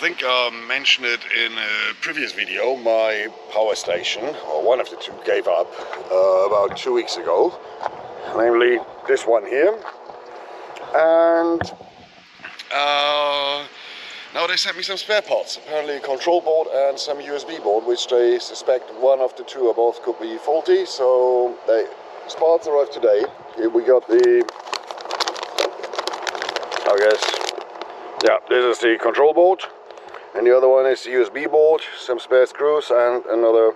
think I mentioned it in a previous video. My power station, or one of the two, gave up about 2 weeks ago. Namely this one here. And now they sent me some spare parts. Apparently a control board and some USB board, which they suspect one of the two or both could be faulty. So parts arrived today. Here we got the, I guess, yeah, this is the control board, and the other one is the USB board, some spare screws and another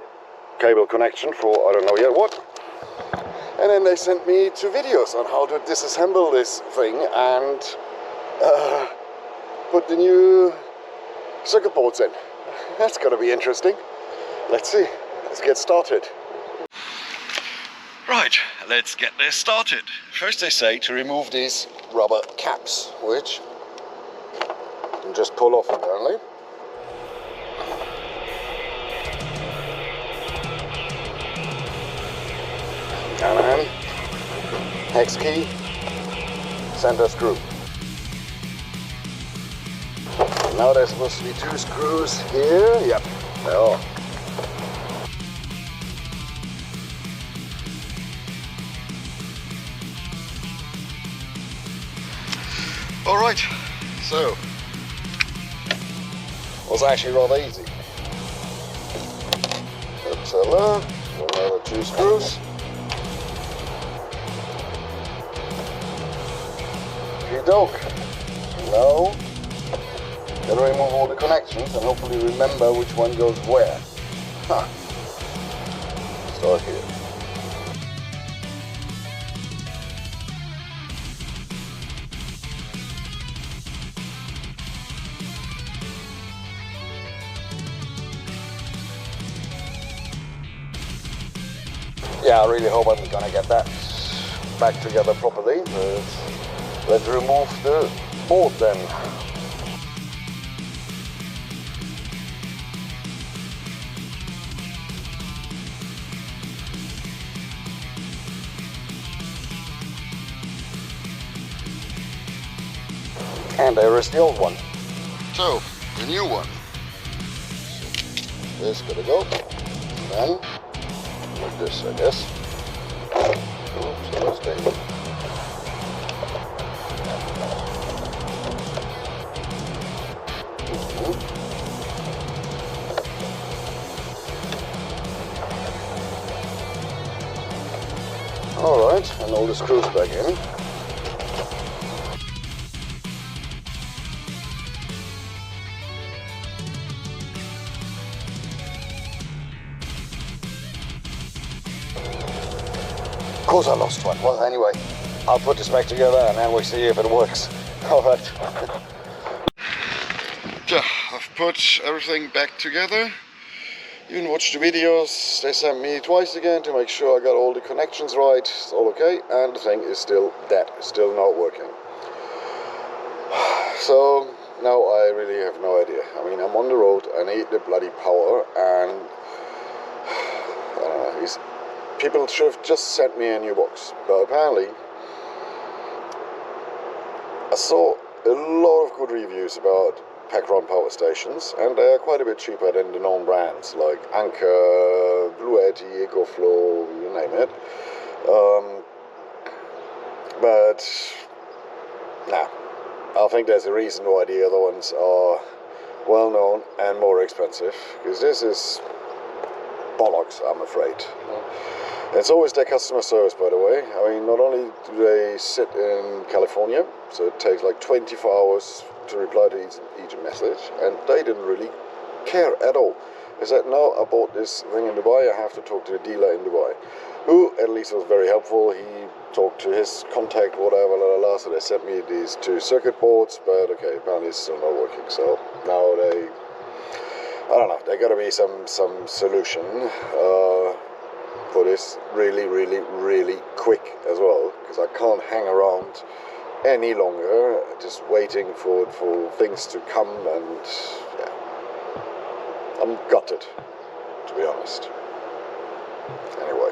cable connection for I don't know yet what. And then they sent me 2 videos on how to disassemble this thing and put the new circuit boards in. That's gonna be interesting. Let's see, let's get started. Right, let's get this started. First they say to remove these rubber caps, which you can just pull off apparently. And then hex key, center screw. Now there's supposed to be 2 screws here. Yep, they are. Alright, so it was actually rather easy. Another 2 screws. Okey-doke. Now, gotta remove all the connections and hopefully remember which one goes where. Start here. Yeah, I really hope I'm gonna get that back together properly, but let's remove the board then. And there is the old one. So, the new one. This gotta go. And then like this, I guess. So let's take it. Alright, and all the screws back in. Of course I lost one. Well, anyway, I'll put this back together and then we'll see if it works. Alright. Yeah, I've put everything back together. Even watched the videos. They sent me twice again to make sure I got all the connections right. It's all okay. And the thing is still dead. Still not working. So, now I really have no idea. I mean, I'm on the road. I need the bloody power. And I don't know. People should have just sent me a new box, but apparently I saw a lot of good reviews about Pecron Power Stations, and they are quite a bit cheaper than the known brands like Anker, Blue Yeti, EcoFlow, you name it. But nah, I think there's a reason why the other ones are well known and more expensive, because this is bollocks, I'm afraid. It's always their customer service, by the way. I mean, not only do they sit in California, so it takes like 24 hours to reply to each message, and they didn't really care at all. They said, no, I bought this thing in Dubai, I have to talk to the dealer in Dubai, who at least was very helpful. He talked to his contact, whatever, so they sent me these 2 circuit boards, but okay, apparently it's still not working, so now I don't know, there gotta be some solution for this really quick as well, because I can't hang around any longer just waiting for things to come, and yeah, I'm gutted, to be honest. Anyway.